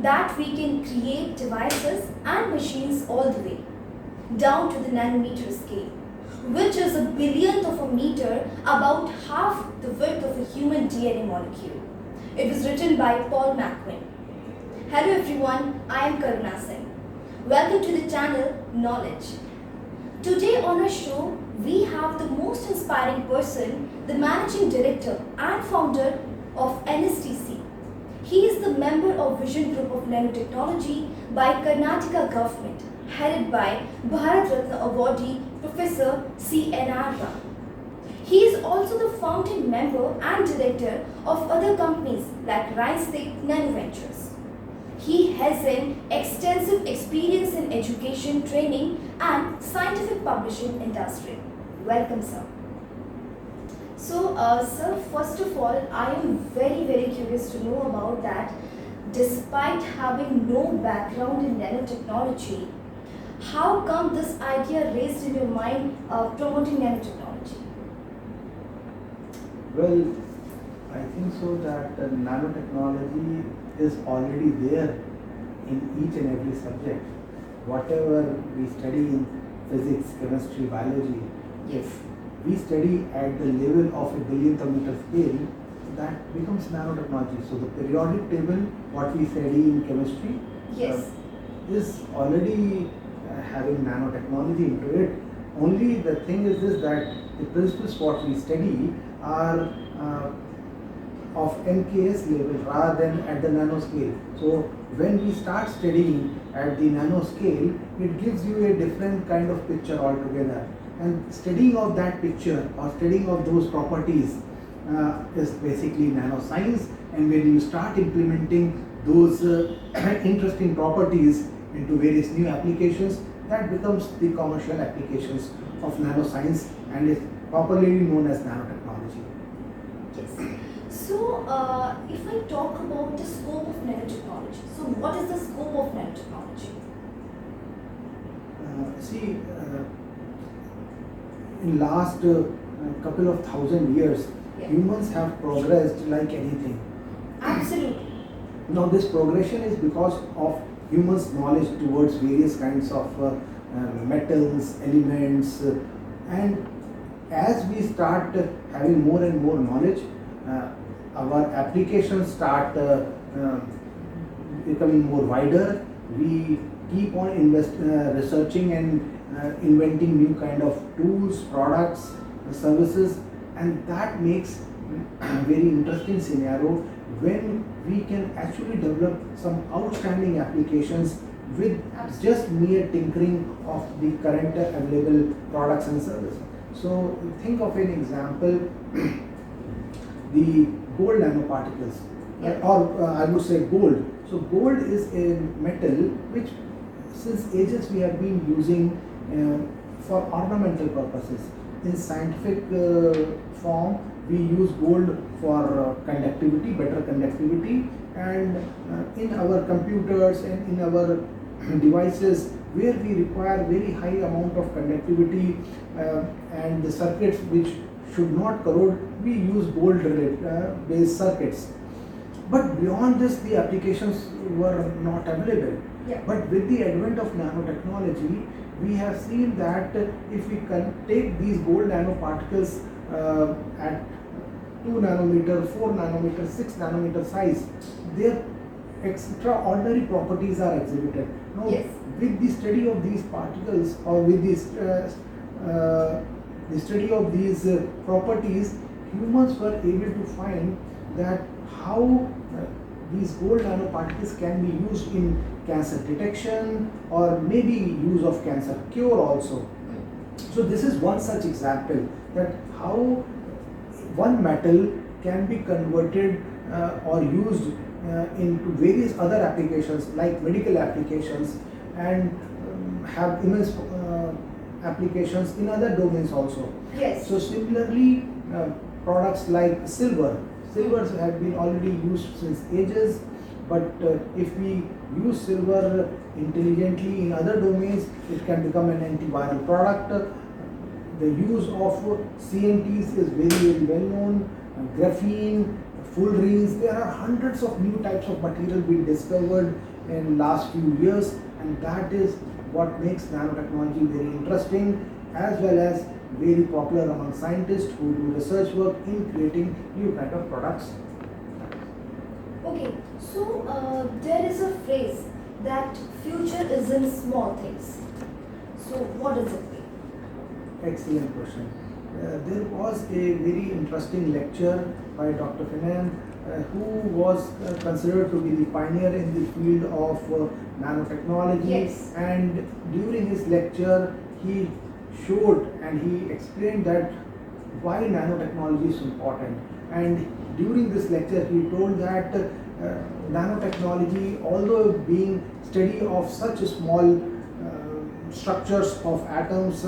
that we can create devices and machines all the way down to the nanometer scale, which is a billionth of a meter, about half the width of a human DNA molecule. It was written by Paul McQueen. Hello everyone, I am Karuna Singh. Welcome to the channel Knowledge. Today on our show, we have the most inspiring person, the managing director and founder of NSTC. He is the member of Vision Group of Nanotechnology by Karnataka government, headed by Bharat Ratna awardee Professor C.N.R. Rao. He is also the founding member and director of other companies like Rhinestake Nanoventures. He has an extensive experience in education, training and scientific publishing industry. Welcome, sir. So, sir, first of all, I am very curious to know about that. Despite having no background in nanotechnology, how come this idea raised in your mind of promoting nanotechnology? Well, I think so that nanotechnology is already there in each and every subject. Whatever we study in physics, chemistry, biology, Yes. if we study at the level of a billionth of meter scale, that becomes nanotechnology. So the periodic table, what we study in chemistry, Yes. is already having nanotechnology into it. Only the thing is this, that the principles what we study are of MKS level rather than at the nanoscale. So when we start studying at the nanoscale, it gives you a different kind of picture altogether. And studying of that picture or studying of those properties is basically nanoscience. And when you start implementing those interesting properties into various new applications, that becomes the commercial applications of nanoscience and is popularly known as nanotechnology. Yes. So, if I talk about the scope of nanotechnology, so what is the scope of nanotechnology? See, in last couple of thousand years, Yeah. humans have progressed like anything. Absolutely. Now, this progression is because of humans' knowledge towards various kinds of metals, elements, and as we start having more and more knowledge, our applications start becoming more wider. We keep on researching and inventing new kind of tools, products, services, and that makes a very interesting scenario when we can actually develop some outstanding applications with just mere tinkering of the current available products and services. So think of an example, the gold nanoparticles, Yeah. or I would say gold. So gold is a metal which since ages we have been using for ornamental purposes. In scientific form, we use gold for conductivity, better conductivity, and in our computers and in our devices where we require very high amount of conductivity and the circuits which should not corrode, we use gold based circuits. But beyond this, the applications were not available. Yeah. But with the advent of nanotechnology, we have seen that if we can take these gold nanoparticles at 2 nanometer, 4 nanometer, 6 nanometer size, their extraordinary properties are exhibited. Now, Yes. with the study of these particles or with this the study of these properties, humans were able to find that how these gold nanoparticles can be used in cancer detection or maybe use of cancer cure also. So this is one such example, that how one metal can be converted or used into various other applications like medical applications and have immense applications in other domains also. Yes. So similarly, products like silver. Silvers have been already used since ages, but if we use silver intelligently in other domains, it can become an antiviral product. The use of CNTs is very well known. graphene, fullerenes. There are hundreds of new types of material being discovered in last few years, and that is what makes nanotechnology very interesting, as well as very popular among scientists who do research work in creating new kind of products. Okay, so there is a phrase that future is in small things. So what does it mean? Excellent question. There was a very interesting lecture by Dr. Finan, who was considered to be the pioneer in the field of nanotechnology. Yes. And during his lecture, he showed and he explained that why nanotechnology is important. And during this lecture, he told that nanotechnology, although being study of such a small structures of atoms,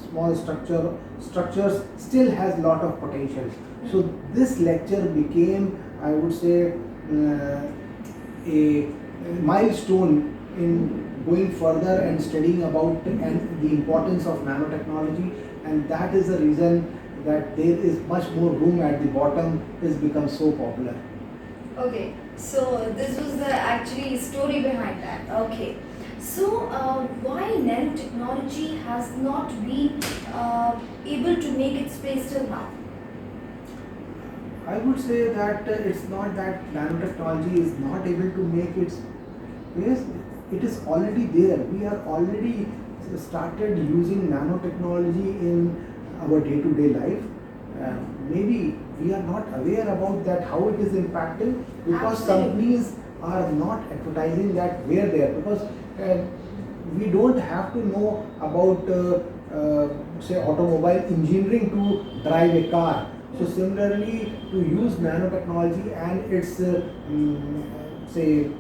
small structures, still has lot of potential. So this lecture became, I would say, a milestone in going further and studying about and the importance of nanotechnology, and that is the reason that there is much more room at the bottom is become so popular. Okay, so this was the actually story behind that. Okay, so why nanotechnology has not been able to make its place till now? I would say that it's not that nanotechnology is not able to make its place. It is already there. We are already started using nanotechnology in our day-to-day life. Maybe we are not aware about that how it is impacting, because Absolutely. companies are not advertising that where they are, because we don't have to know about say automobile engineering to drive a car. So similarly, to use nanotechnology and its say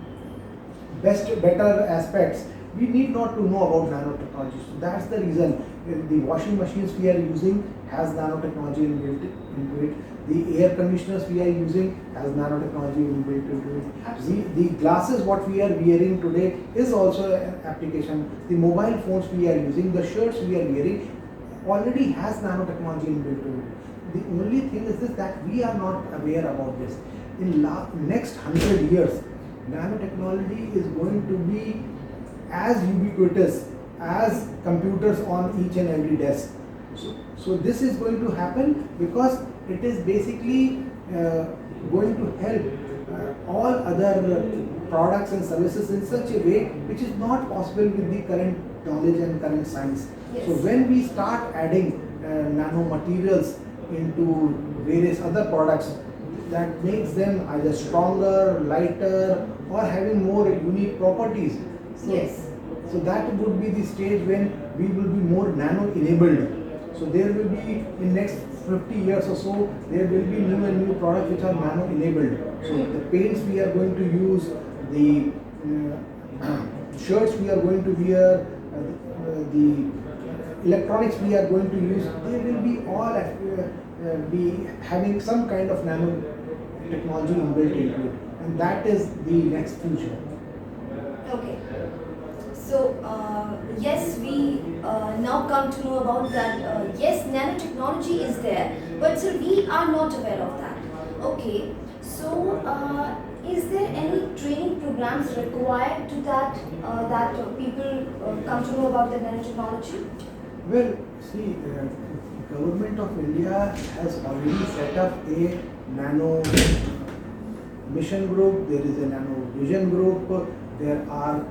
better aspects, we need not to know about nanotechnology. So that's the reason the washing machines we are using has nanotechnology inbuilt into it. The air conditioners we are using has nanotechnology inbuilt into it. Absolutely. The glasses what we are wearing today is also an application. The mobile phones we are using, the shirts we are wearing already has nanotechnology inbuilt into it. The only thing is this, that we are not aware about this. In next 100 years, nanotechnology is going to be as ubiquitous as computers on each and every desk. So this is going to happen because it is basically going to help all other products and services in such a way which is not possible with the current knowledge and current science. Yes. So when we start adding nanomaterials into various other products, that makes them either stronger, lighter, or having more unique properties. So, Yes. so that would be the stage when we will be more nano-enabled. So there will be in next 50 years or so, there will be new and new products which are nano-enabled. So the paints we are going to use, the shirts we are going to wear, the electronics we are going to use, they will be all be having some kind of nano technology inbuilt into it, and that is the next future. Okay. So yes, we now come to know about that. Yes, nanotechnology is there, but still we are not aware of that. Okay. So is there any training programs required to that people come to know about the nanotechnology? Well, see, government of India has already set up a nano mission group. There is a nano vision group. There are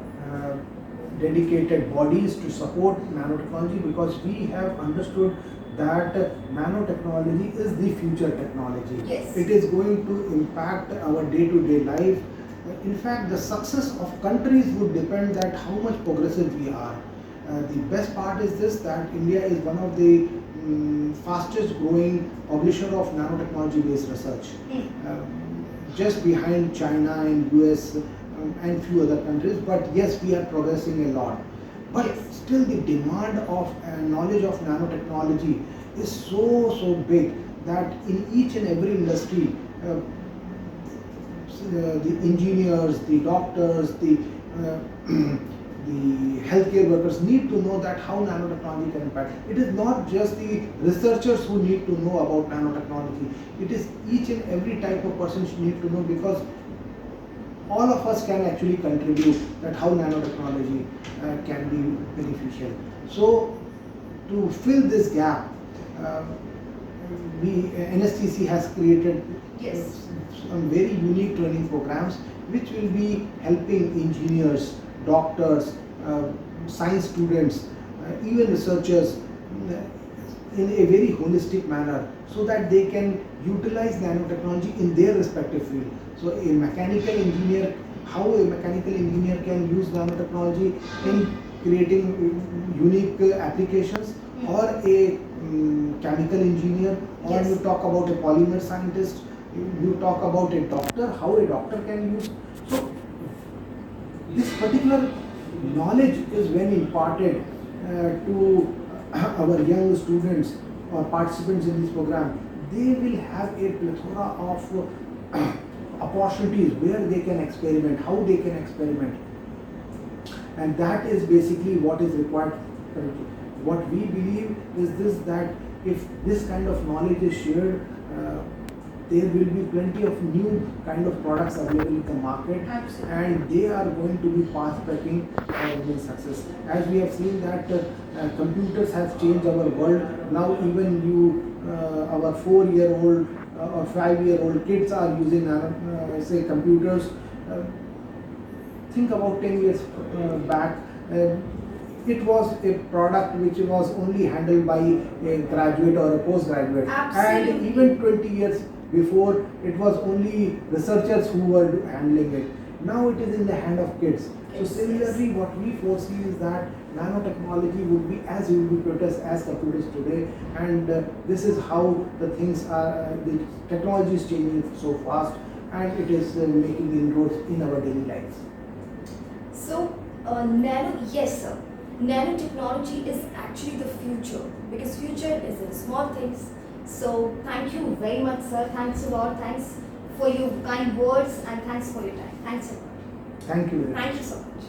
dedicated bodies to support nanotechnology, because we have understood that nanotechnology is the future technology. Yes. It is going to impact our day-to-day life. In fact, the success of countries would depend that how much progressive we are. The best part is this, that India is one of the fastest growing publisher of nanotechnology based research. Just behind China and US and few other countries, but yes, we are progressing a lot. But Yes. still the demand of knowledge of nanotechnology is so big that in each and every industry, the engineers, the doctors, the the healthcare workers need to know that how nanotechnology can impact. It is not just the researchers who need to know about nanotechnology. It is each and every type of person should need to know, because all of us can actually contribute that how nanotechnology can be beneficial. So to fill this gap, uh, NSTC has created Yes. some very unique training programs which will be helping engineers, doctors, science students, even researchers in a very holistic manner, so that they can utilize nanotechnology in their respective field. So a mechanical engineer, how a mechanical engineer can use nanotechnology in creating unique applications, or a chemical engineer, or Yes. you talk about a polymer scientist, you talk about a doctor, how a doctor can use. So this particular knowledge is when imparted to our young students or participants in this program, they will have a plethora of opportunities where they can experiment, how they can experiment, and that is basically what is required currently. What we believe is this, that if this kind of knowledge is shared, there will be plenty of new kind of products available in the market. Absolutely. And they are going to be fast tracking our women's success. As we have seen that computers have changed our world. Now even our 4-year-old or 5-year-old kids are using say computers. Think about 10 years back. It was a product which was only handled by a graduate or a postgraduate. Absolutely. And even 20 years before, it was only researchers who were handling it. Now it is in the hand of kids. So Yes, similarly, what we foresee is that nanotechnology would be as ubiquitous as computers today, and this is how the things are. The technology is changing so fast, and it is making inroads in our daily lives. So, yes, sir. Nanotechnology is actually the future, because future is in small things. So, thank you very much, sir. Thanks a lot. Thanks for your kind words, and thanks for your time. Thanks a lot. Thank you very much. Thank you so much.